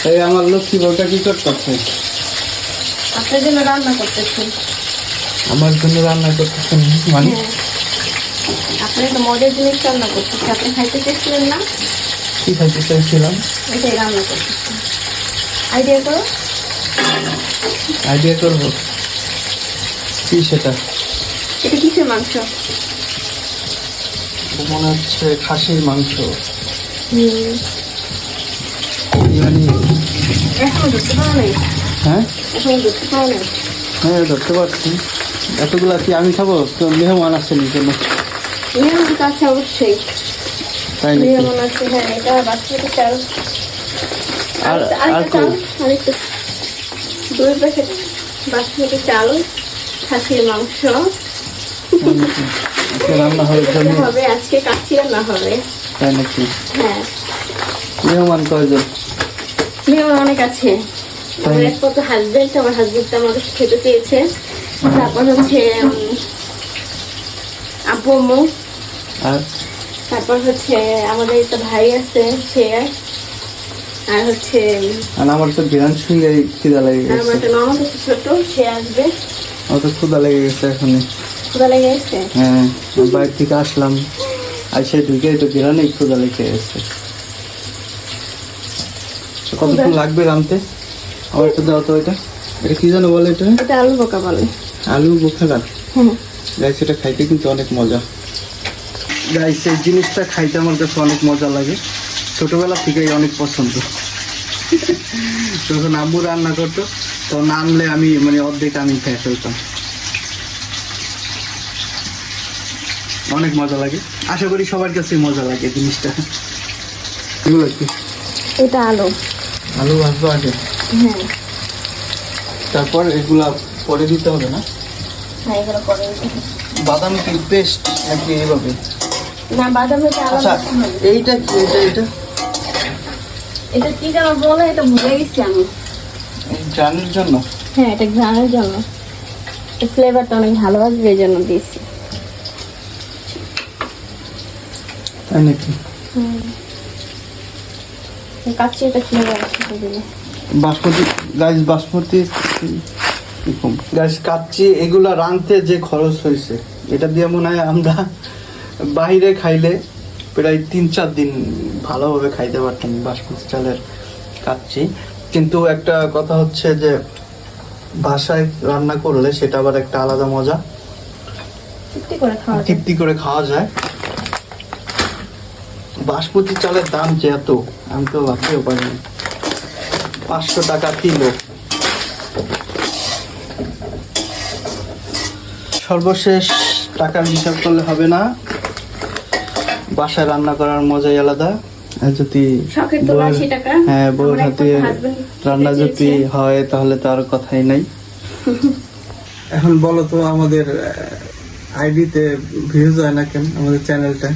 এই আমার লক্ষ্মী বউটা কি করতেছে? আপনার জন্য রান্না করতেছি। আমার জন্য রান্না করতেছেন মানে? আপনি তো মজার জিনিস রান্না করতেছি, আপনি খাইতে চেয়েছিলেন না? কি খাইতে চাইছিলাম? এটাই রান্না করতেছি। আইডিয়া করো। আইডিয়া করবো কি সেটা? এটা কিসের মাংস? মনে হচ্ছে খাসির মাংস। এখনো ধরতে পারো নাই? হ্যাঁ এখনো ধরতে পারো নাই? হ্যাঁ ধরতে পারছি। এতগুলা কি আমি খাবো? তো মেহমান আসেন জন্য। মেহমান কাছে অবশ্যই তাই নাকি? মেহমান আছে। হ্যাঁ, এটা বাসমতি চাল। আর আরেকটা চাল, আরেকটা 2 প্যাকেট বাসমতি চাল, খাসির মাংস রান্না হবে আজকে। কাচ্চি রান্না হবে। তাই নাকি? হ্যাঁ, মেহমান কয়জন? মেহমান অনেক আছে। আমার এক কত হাজবেন্ড, আমার হাজবেন্ড আমাদের খেতে চেয়েছে। তারপর হচ্ছে আব্বু আম্মু, আর তারপর হচ্ছে আমাদের একটা ভাই আছে সে, আর হচ্ছে আমার তো বিরান সঙ্গে খিদা লেগে আমার গেছে। একটা ননদ আছে ছোট, সে আসবে। আমার তো ক্ষুদা লেগে গেছে এখন। ক্ষুধা লেগে গেছে? হ্যাঁ, বাইরে থেকে আসলাম, আইসে ঢুকে তো বিরানই ক্ষুদা লেগে গেছে। কতক্ষণ লাগবে রাঁধতে? আমার একটু দাও তো। এটা কি জানো বলে? এটা আলু বোকা বলে। আলু বোখারা। হ্যাঁ গাইস, এটা খাইতে কিন্তু অনেক মজা। গাইস, এই জিনিসটা খাইতে আমার কাছে অনেক মজা লাগে, ছোটবেলা থেকেই অনেক পছন্দ। যখন আব্বু রান্না করতো তখন আনলে আমি মানে অর্ধেক আমি খেয়ে ফেলতাম। অনেক মজা লাগে, আশা করি সবার কাছে মজা লাগে জিনিসটা। এগুলো কি? এটা আলু। আলু ভাজবো আগে? হ্যাঁ। তারপর এগুলা পরে দিতে হবে না? হ্যাঁ, এগুলো পরে দিতে হবে। বাদাম কি পেস্ট নাকি এইভাবে? না, বাদাম এটা আলাদা। আচ্ছা, এইটা কি? এটা এটা কি যেন বলে, এটা ভুলে গেছি আমি। জানার জন্য? হ্যাঁ, এটা ঘ্রাণের জন্য। এই ফ্লেভারটা অনেক ভালো আসবে, এই জন্য দিয়েছি। তাই নাকি? কাচ্চি এটা ফ্লেভার আসবে দিলে। বাসমতি গাছ কাচ্চি এগুলা রাঁধতে যে খরচ হয়েছে, এটা দিয়ে মনে হয় আমরা বাইরে খাইলে প্রায় 3-4 দিন ভালোভাবে খাইতে পারতাম বাসমতি চালের কাচ্চি। কিন্তু একটা কথা হচ্ছে যে বাসায় রান্না করলে সেটা আবার একটা আলাদা মজা, তৃপ্তি করে খাওয়া যায়। বাসমতি চালের দাম যে এত, আমি তো ভাবতেও পারিনি। 500 টাকা কিলো। সর্বশেষ টাকার হিসাব করলে হবে না, বাসায় রান্না করার মজাই আলাদা। আর যদি বউর হাতে রান্না যদি হয় তাহলে তো আর কথাই নাই। এখন বলো তো, আমাদের আইডিতে ভিউজ হয় না কেন আমাদের চ্যানেলটা?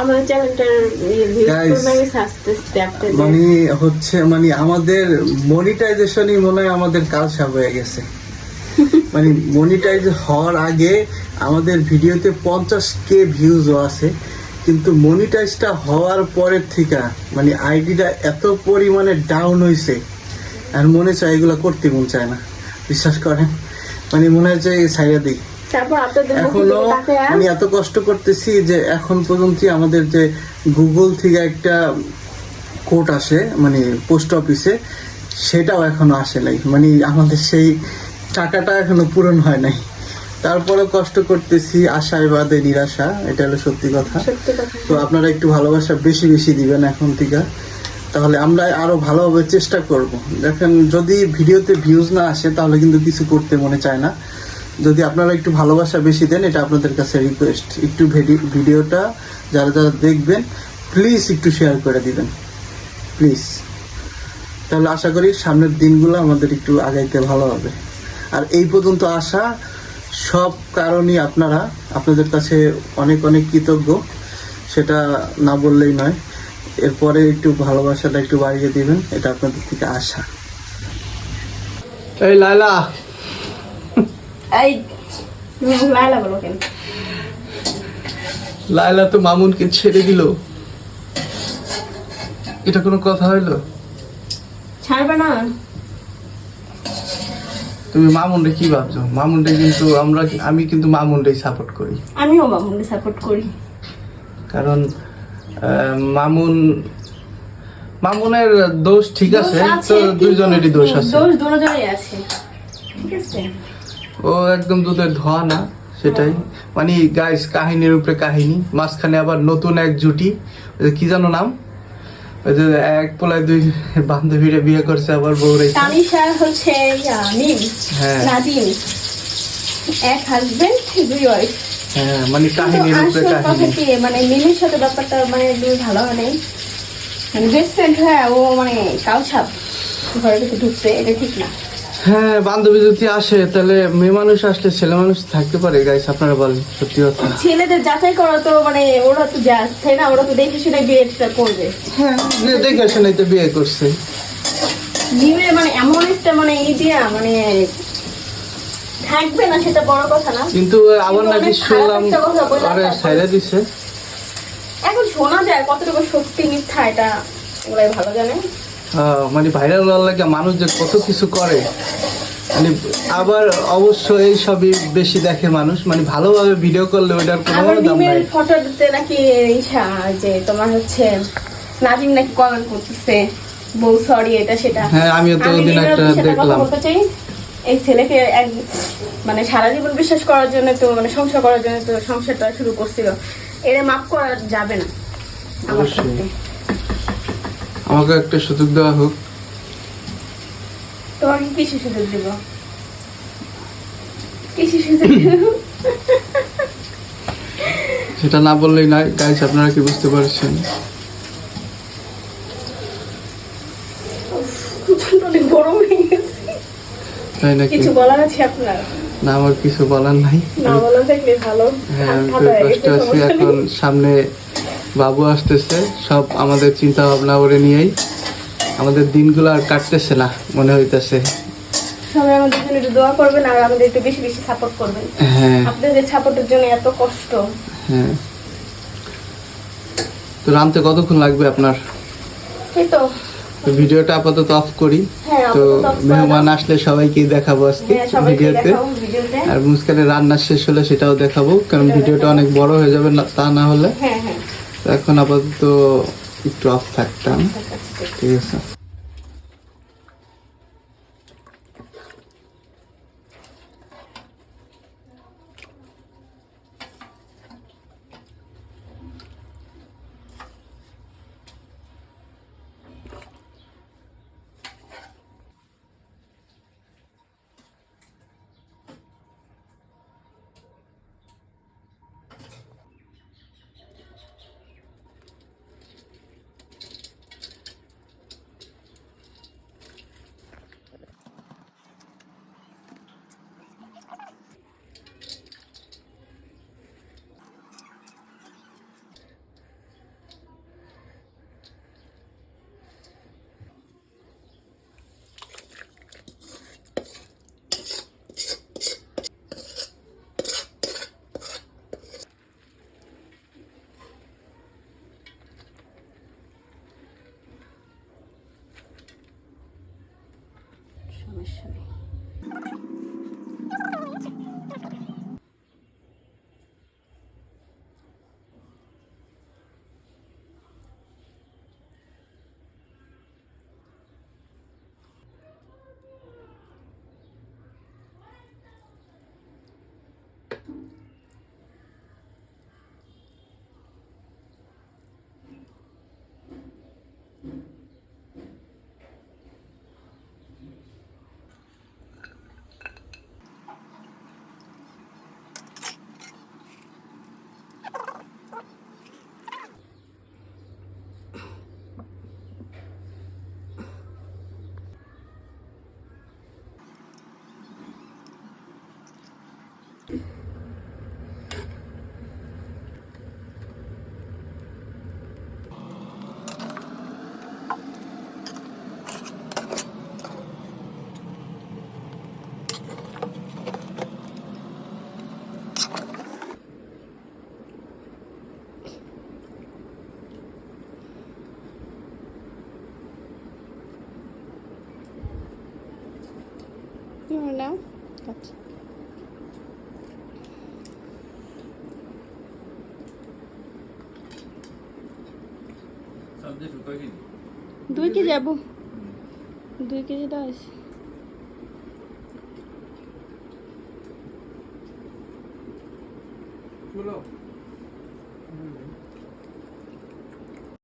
আমাদের চ্যানেলটার মানে হচ্ছে মানে আমাদের মনিটাইজেশনই মনে হয় আমাদের কাল সাপ হয়ে গেছে। মানে মনিটাইজ হওয়ার আগে আমাদের ভিডিওতে 50K ভিউজও আছে, কিন্তু মনিটাইজটা হওয়ার পরের থেকে মানে আইডিটা এত পরিমাণে ডাউন হয়েছে, আর মনে চায় এগুলো করতে মন চায় না, বিশ্বাস করেন। মানে মনে হচ্ছে ছাইড়া দিই। এখনো আমি এত কষ্ট করতেছি যে এখন পর্যন্ত আমাদের যে গুগল থেকে একটা কোড আসে মানে পোস্ট অফিসে, সেটাও এখনো আসে নাই। মানে আমাদের সেই টাকাটা এখনো পূরণ হয় নাই। তারপরে কষ্ট করতেছি, আশায় বাদে নিরাশা, এটা হলো সত্যি কথা। তো আপনারা একটু ভালোবাসা বেশি বেশি দিবেন এখন থেকে, তাহলে আমরা আরো ভালোভাবে চেষ্টা করব। দেখেন, যদি ভিডিওতে ভিউজ না আসে তাহলে কিন্তু কিছু করতে মনে চায় না। যদি আপনারা একটু ভালোবাসা বেশি দেন, এটা আপনাদের কাছে রিকোয়েস্ট। একটু ভিডিওটা যারা যারা দেখবেন প্লিজ একটু শেয়ার করে দিবেন প্লিজ। তাহলে আশা করি সামনের দিনগুলো আমাদের একটু আগাইতে ভালো হবে। আর এই পর্যন্ত আসা সব কারণই আপনাদের কাছে অনেক অনেক কৃতজ্ঞ, সেটা না বললেই নয়। এরপরে একটু ভালোবাসাটা একটু বাড়িয়ে দিবেন, এটা আপনাদের থেকে আশা। এই লাইলা, লাইলা তো মামুনকে ছেড়ে দিল, এটা কোনো কথা হইলো? ছাড়বে না। তুমি মামুনরে কি ভাবছো? মামুনরে কিন্তু আমি কিন্তু মামুনরেই সাপোর্ট করি। আমিও মামুনকে সাপোর্ট করি, কারণ মামুনের দোষ ঠিক আছে, তো দুইজনেরই দোষ আছে, দোষ দুজনেরই আছে, ঠিক আছে। ও একদম দুধের ধোয়া না, সেটাই। মানে গাইস, কাহিনীর উপরে কাহিনী, মাঝখানে আবার নতুন এক জুটি, ওই যে কি জানো নাম, ওই যে এক পোলায় দুই বান্ধবীরা বিয়ে করছে, আবার বউ রেখে। তানিশা হচ্ছে মিম, হ্যাঁ নাদিম, এক হাজবেন্ড দুই ওয়াইফ। হ্যাঁ, মানে কাহিনীর উপরে কাহিনী। কি মানে মিমের সাথে ব্যাপারটা মানে একদম ভালো হয় নাই, মানে বেস্ট ফ্রেন্ড হ্যাঁ, ও মানে কালছাপ ঘরের ভিতরে ঢুকছে, এটা ঠিক না। হ্যাঁ, বান্ধবী যদি আসে তাহলে মেয়ে মানুষ আসলে ছেলে মানুষ থাকতে পারে গাইস, আপনারা বলেন সত্যি কথা। ছেলেদের যাচাই করা তো মানে ওরা তো জাজ, তাই না? ওরা তো দেখে শুনে বিয়েটা করবে। হ্যাঁ, দেখে শুনে তো বিয়ে করছে। মিমের মানে এমন একটা মানে ইডিয়া মানে থাকবে না, সেটা বড় কথা না, কিন্তু আবার নাকি শুনলাম আরে ছাইরা দিছে। এখন শোনা যায় কতটুকু সত্যি মিথ্যা এটা ওরাই ভালো জানে। মানে ভাইরাল হওয়ার লাগে মানুষ যে কত কিছু করে, মানে আবার অবশ্য এই সবই বেশি দেখে মানুষ, মানে ভালোভাবে ভিডিও করলে ওইটার কোনো আবার দাম মিমের নাই। ফটোতে নাকি ইচ্ছা যে তোমার হচ্ছে নাজিম নাকি কমেন্ট করতেছে বউ সরি এটা সেটা। হ্যাঁ, আমিও তো আমি ওদিন মিমের একটা সাথে কথা দেখলাম। বলতে চাই, এই ছেলেকে এক মানে সারা জীবন বিশ্বাস করার জন্য তো মানে সংসার করার জন্য তো সংসারটা শুরু করছিল, এর মাফ করা যাবে না আমার অবশ্যই। সাথে। আমাকে একটা সুযোগ দেওয়া হোক। তোমাকে কিসে সুযোগ দিব? কিসে সুযোগ দিব? সেটা না বললেই নয় গাইস, আপনারা কি বুঝতে পারছেন? অনেক গরম হয়ে গেছে, তাই নাকি? কিছু বলার আছে আপনার? না, আমার কিছু বলার নাই। না বলা থাকলে ভালো। হ্যাঁ, আমি ঠান্ডা হয়ে কষ্ট গেছে, আছি। সমস্যা নেই। এখন সামনে বাবু আসতেছে, সব আমাদের চিন্তা ভাবনা করে নিয়েই আমাদের দিনগুলো আর কাটতেছে না মনে হইতেছে। সবাই আমাদের জন্য একটু দোয়া করবেন আর আমাদের একটু বেশি বেশি সাপোর্ট করবেন। হ্যাঁ আপনাদের সাপোর্টের জন্য এত কষ্ট। হ্যাঁ। তো রানতে কতক্ষণ লাগবে আপনার? এই তো তো ভিডিওটা আপাতত অফ করি। হ্যাঁ, তো আপাতত off করে মেহমান দাও। আসলে সবাইকে দেখাবো আজকে হ্যাঁ, সবাইকে ভিডিওতে। দেখাবো ভিডিওতে। আর মুস্কানে রান্না শেষ হলে সেটাও দেখাবো, কারণ সেটাও ভিডিওটা দেখাবো। অনেক বড় হয়ে যাবে না, তা না হলে। হ্যাঁ হ্যাঁ, তো এখন আপাতত একটু অফ থাকতাম, ঠিক আছে। সমস্যা নেই। নাও আচ্ছা সবজি শুকাই কিনি 2 কেজি যাবো 2 কেজি দাও আছে বলো